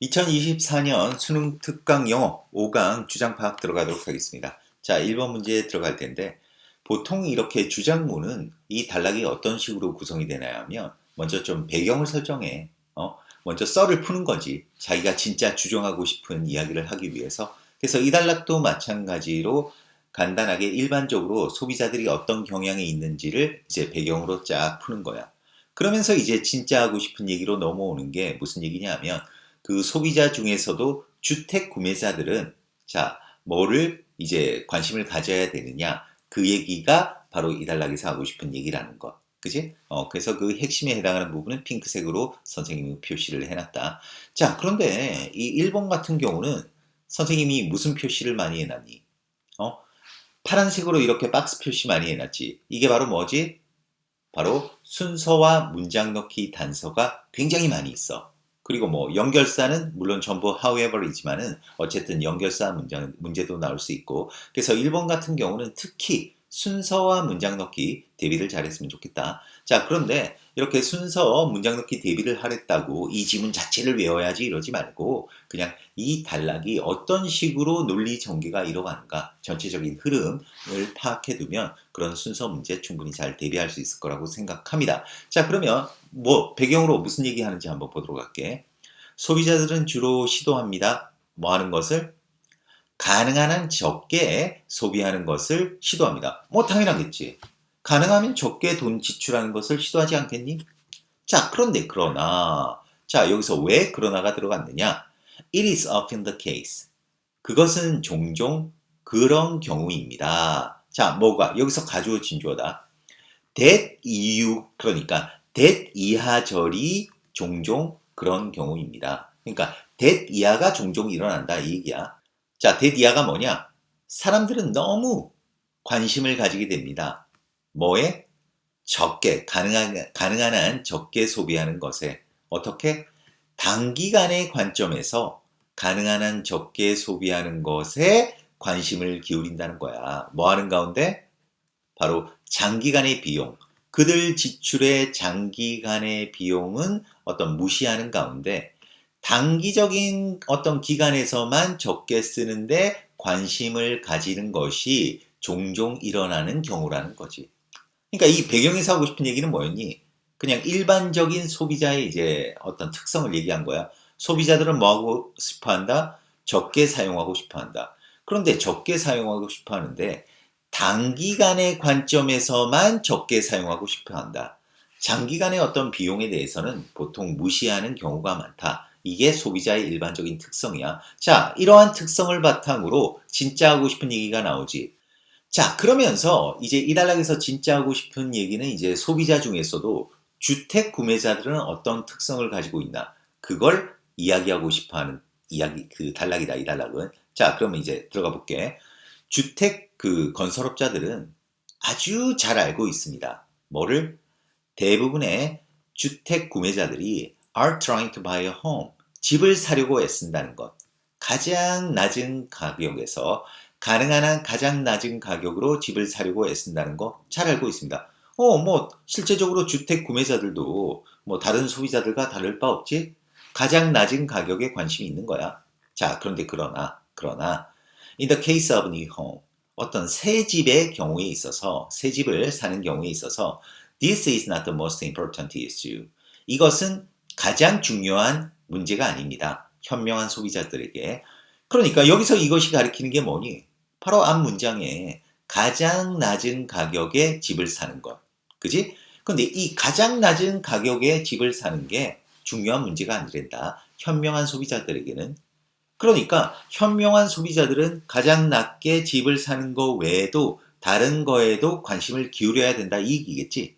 2024년 수능 특강 영어 5강 주장 파악 들어가도록 하겠습니다. 자, 1번 문제 들어갈 텐데 보통 이렇게 주장문은 이 단락이 어떤 식으로 구성이 되나요 하면 먼저 좀 배경을 설정해. 먼저 썰을 푸는 거지. 자기가 진짜 주장하고 싶은 이야기를 하기 위해서. 그래서 이 단락도 마찬가지로 간단하게 일반적으로 소비자들이 어떤 경향이 있는지를 이제 배경으로 쫙 푸는 거야. 그러면서 이제 진짜 하고 싶은 얘기로 넘어오는 게 무슨 얘기냐 하면 그 소비자 중에서도 주택 구매자들은 자, 뭐를 이제 관심을 가져야 되느냐. 그 얘기가 바로 이 단락에서 하고 싶은 얘기라는 것. 그지? 그래서 그 핵심에 해당하는 부분은 핑크색으로 선생님이 표시를 해놨다. 자, 그런데 이 1번 같은 경우는 선생님이 무슨 표시를 많이 해놨니? 어? 파란색으로 이렇게 박스 표시 많이 해놨지. 이게 바로 뭐지? 바로 순서와 문장 넣기 단서가 굉장히 많이 있어. 그리고 뭐 연결사는 물론 전부 however이지만은 어쨌든 연결사 문제도 나올 수 있고 그래서 1번 같은 경우는 특히 순서와 문장 넣기 대비를 잘했으면 좋겠다. 자, 그런데 이렇게 순서 문장 넣기 대비를 하랬다고 이 지문 자체를 외워야지 이러지 말고 그냥 이 단락이 어떤 식으로 논리 전개가 이뤄가는가 전체적인 흐름을 파악해 두면 그런 순서 문제 충분히 잘 대비할 수 있을 거라고 생각합니다. 자, 그러면 뭐 배경으로 무슨 얘기 하는지 한번 보도록 할게. 소비자들은 주로 시도합니다. 뭐 하는 것을? 가능한 한 적게 소비하는 것을 시도합니다. 뭐 당연하겠지. 가능하면 적게 돈 지출하는 것을 시도하지 않겠니? 자, 그런데 그러나 자, 여기서 왜 그러나가 들어갔느냐? It is often the case. 그것은 종종 그런 경우입니다. 자, 뭐가 여기서 가주어 진주어다. that 이유 그러니까 that 이하절이 종종 그런 경우입니다. 그러니까 that 이하가 종종 일어난다 이 얘기야. 자, that 이하가 뭐냐? 사람들은 너무 관심을 가지게 됩니다. 뭐에? 적게 가능한 한 적게 소비하는 것에 어떻게? 단기간의 관점에서 가능한 한 적게 소비하는 것에 관심을 기울인다는 거야. 뭐 하는 가운데? 바로 장기간의 비용. 그들 지출의 장기간의 비용은 어떤 무시하는 가운데 단기적인 어떤 기간에서만 적게 쓰는데 관심을 가지는 것이 종종 일어나는 경우라는 거지. 그러니까 이 배경에서 하고 싶은 얘기는 뭐였니? 그냥 일반적인 소비자의 이제 어떤 특성을 얘기한 거야. 소비자들은 뭐 하고 싶어 한다? 적게 사용하고 싶어 한다. 그런데 적게 사용하고 싶어 하는데 단기간의 관점에서만 적게 사용하고 싶어 한다. 장기간의 어떤 비용에 대해서는 보통 무시하는 경우가 많다. 이게 소비자의 일반적인 특성이야. 자, 이러한 특성을 바탕으로 진짜 하고 싶은 얘기가 나오지. 자, 그러면서 이제 이 단락에서 진짜 하고 싶은 얘기는 이제 소비자 중에서도 주택 구매자들은 어떤 특성을 가지고 있나 그걸 이야기하고 싶어하는 이야기 그 단락이다 이 단락은. 자, 그러면 이제 들어가 볼게. 주택 그 건설업자들은 아주 잘 알고 있습니다. 뭐를? 대부분의 주택 구매자들이 are trying to buy a home. 집을 사려고 애쓴다는 것. 가장 낮은 가격에서 가능한 한 가장 낮은 가격으로 집을 사려고 애쓴다는 거 잘 알고 있습니다. 뭐 실제적으로 주택 구매자들도 뭐 다른 소비자들과 다를 바 없지? 가장 낮은 가격에 관심이 있는 거야. 자, 그런데 그러나 in the case of new home 어떤 새 집의 경우에 있어서 새 집을 사는 경우에 있어서 this is not the most important issue. 이것은 가장 중요한 문제가 아닙니다. 현명한 소비자들에게. 그러니까 여기서 이것이 가리키는 게 뭐니? 바로 앞 문장에 가장 낮은 가격에 집을 사는 것. 그지? 근데 이 가장 낮은 가격에 집을 사는 게 중요한 문제가 아니란다. 현명한 소비자들에게는. 그러니까 현명한 소비자들은 가장 낮게 집을 사는 거 외에도 다른 거에도 관심을 기울여야 된다 이 얘기겠지.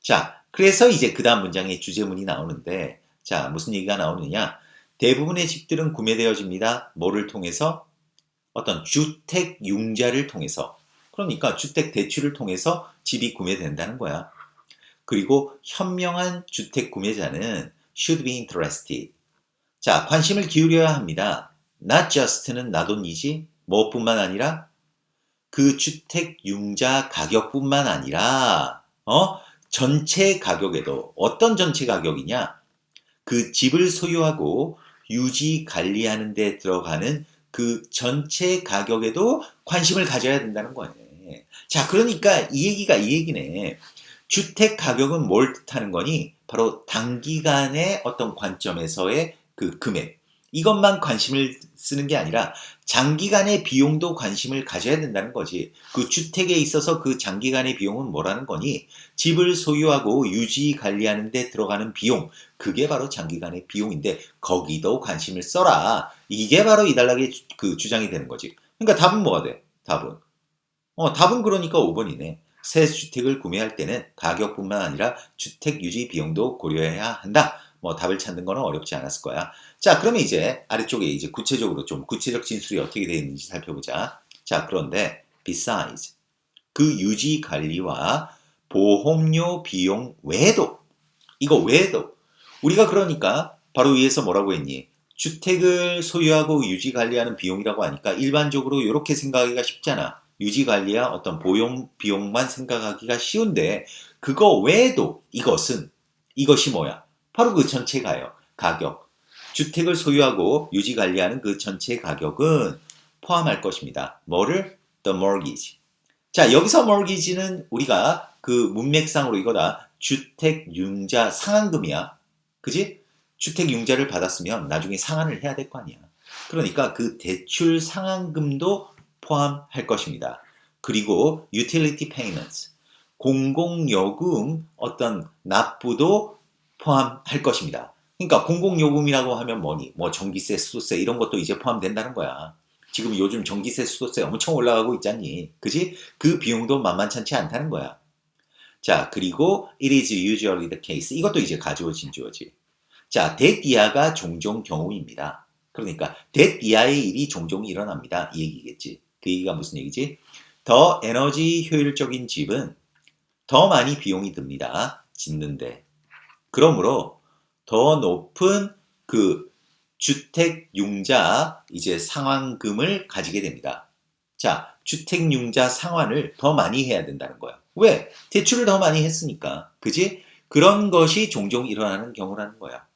자, 그래서 이제 그 다음 문장에 주제문이 나오는데 자, 무슨 얘기가 나오느냐. 대부분의 집들은 구매되어집니다. 뭐를 통해서? 어떤 주택 융자를 통해서. 그러니까 주택 대출을 통해서 집이 구매된다는 거야. 그리고 현명한 주택 구매자는 should be interested. 자, 관심을 기울여야 합니다. not just는 나돈이지 무엇뿐만 아니라 그 주택 융자 가격뿐만 아니라 전체 가격에도 어떤 전체 가격이냐? 그 집을 소유하고 유지 관리하는 데 들어가는 그 전체 가격에도 관심을 가져야 된다는 거네. 자, 그러니까 이 얘기가 이 얘기네. 주택 가격은 뭘 뜻하는 거니? 바로 단기간의 어떤 관점에서의 그 금액. 이것만 관심을 쓰는 게 아니라 장기간의 비용도 관심을 가져야 된다는 거지. 그 주택에 있어서 그 장기간의 비용은 뭐라는 거니? 집을 소유하고 유지 관리하는 데 들어가는 비용. 그게 바로 장기간의 비용인데 거기도 관심을 써라. 이게 바로 이달락의 그 주장이 되는 거지. 그러니까 답은 뭐가 돼? 답은 그러니까 5번이네. 새 주택을 구매할 때는 가격뿐만 아니라 주택 유지 비용도 고려해야 한다. 뭐 답을 찾는 거는 어렵지 않았을 거야. 자, 그러면 이제 아래쪽에 이제 구체적으로 좀 구체적 진술이 어떻게 되어 있는지 살펴보자. 자, 그런데 besides 그 유지 관리와 보험료 비용 외에도 이거 외에도 우리가 그러니까 바로 위에서 뭐라고 했니? 주택을 소유하고 유지 관리하는 비용이라고 하니까 일반적으로 이렇게 생각하기가 쉽잖아. 유지 관리와 어떤 보험 비용만 생각하기가 쉬운데 그거 외에도 이것이 뭐야? 바로 그 전체 가격. 주택을 소유하고 유지 관리하는 그 전체 가격은 포함할 것입니다. 뭐를? The mortgage. 자, 여기서 mortgage는 우리가 그 문맥상으로 이거다. 주택 융자 상환금이야. 그지? 주택 융자를 받았으면 나중에 상환을 해야 될 거 아니야. 그러니까 그 대출 상환금도 포함할 것입니다. 그리고 utility payments, 공공요금 어떤 납부도 포함할 것입니다. 그러니까 공공요금이라고 하면 뭐니? 뭐 전기세, 수도세 이런 것도 이제 포함된다는 거야. 지금 요즘 전기세, 수도세 엄청 올라가고 있잖니. 그지? 그 비용도 만만찮지 않다는 거야. 자, 그리고 it is usually the case. 이것도 이제 가주어진 주어지. 자, that 이하가 종종 경우입니다. 그러니까 that 이하의 일이 종종 일어납니다. 이 얘기겠지. 그 얘기가 무슨 얘기지? 더 에너지 효율적인 집은 더 많이 비용이 듭니다. 짓는데. 그러므로 더 높은 그 주택융자 이제 상환금을 가지게 됩니다. 자, 주택융자 상환을 더 많이 해야 된다는 거야. 왜? 대출을 더 많이 했으니까. 그지? 그런 것이 종종 일어나는 경우라는 거야.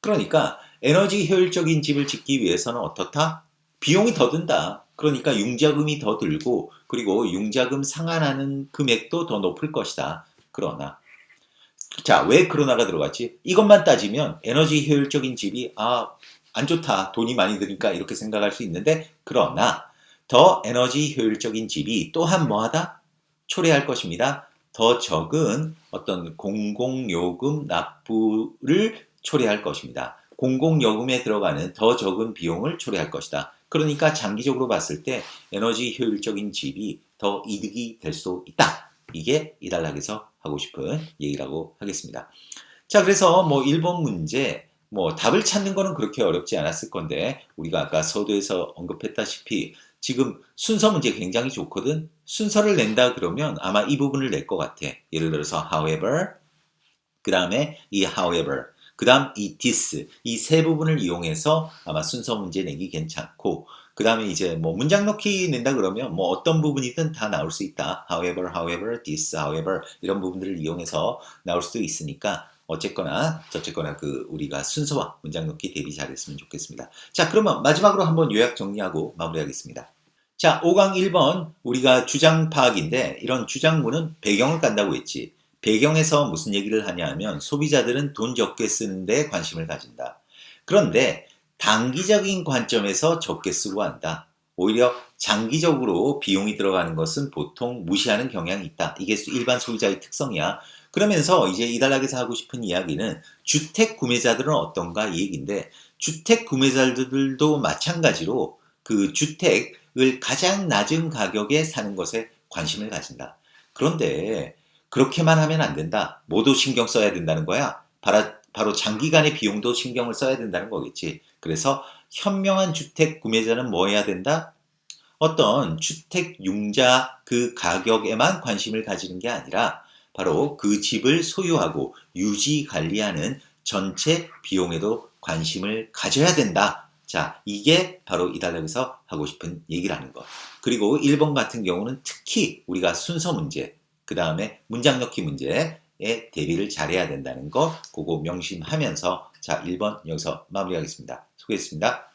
그러니까 에너지 효율적인 집을 짓기 위해서는 어떻다? 비용이 더 든다. 그러니까 융자금이 더 들고 그리고 융자금 상환하는 금액도 더 높을 것이다. 그러나 자, 왜 그러나가 들어갔지? 이것만 따지면 에너지 효율적인 집이 안 좋다. 돈이 많이 드니까 이렇게 생각할 수 있는데 그러나 더 에너지 효율적인 집이 또한 뭐하다? 초래할 것입니다. 더 적은 어떤 공공요금 납부를 초래할 것입니다. 공공요금에 들어가는 더 적은 비용을 초래할 것이다. 그러니까 장기적으로 봤을 때 에너지 효율적인 집이 더 이득이 될 수 있다. 이게 이단락에서 하고 싶은 얘기라고 하겠습니다. 자, 그래서 뭐 1번 문제 뭐 답을 찾는 거는 그렇게 어렵지 않았을 건데 우리가 아까 서두에서 언급했다시피 지금 순서 문제 굉장히 좋거든. 순서를 낸다 그러면 아마 이 부분을 낼 것 같아. 예를 들어서 however, 그 다음에 이 however, 그 다음 이 this 이 세 부분을 이용해서 아마 순서 문제 내기 괜찮고 그 다음에 이제 뭐 문장 넣기 낸다 그러면 뭐 어떤 부분이든 다 나올 수 있다. however, this, however 이런 부분들을 이용해서 나올 수도 있으니까 어쨌거나 저쨌거나 그 우리가 순서와 문장 넣기 대비 잘했으면 좋겠습니다. 자, 그러면 마지막으로 한번 요약 정리하고 마무리하겠습니다. 자, 5강 1번 우리가 주장 파악인데 이런 주장문은 배경을 깐다고 했지. 배경에서 무슨 얘기를 하냐 하면 소비자들은 돈 적게 쓰는데 관심을 가진다. 그런데 단기적인 관점에서 적게 쓰고 한다. 오히려 장기적으로 비용이 들어가는 것은 보통 무시하는 경향이 있다. 이게 일반 소비자의 특성이야. 그러면서 이제 이단락에서 하고 싶은 이야기는 주택 구매자들은 어떤가 이 얘기인데 주택 구매자들도 마찬가지로 그 주택을 가장 낮은 가격에 사는 것에 관심을 가진다. 그런데 그렇게만 하면 안 된다. 뭐도 신경 써야 된다는 거야. 바로 장기간의 비용도 신경을 써야 된다는 거겠지. 그래서 현명한 주택 구매자는 뭐 해야 된다? 어떤 주택 융자 그 가격에만 관심을 가지는 게 아니라 바로 그 집을 소유하고 유지 관리하는 전체 비용에도 관심을 가져야 된다. 자, 이게 바로 이 단락에서 하고 싶은 얘기라는 것. 그리고 1번 같은 경우는 특히 우리가 순서 문제, 그 다음에 문장 넣기 문제에 대비를 잘해야 된다는 거, 그거 명심하면서 자, 1번 여기서 마무리하겠습니다. 수고했습니다.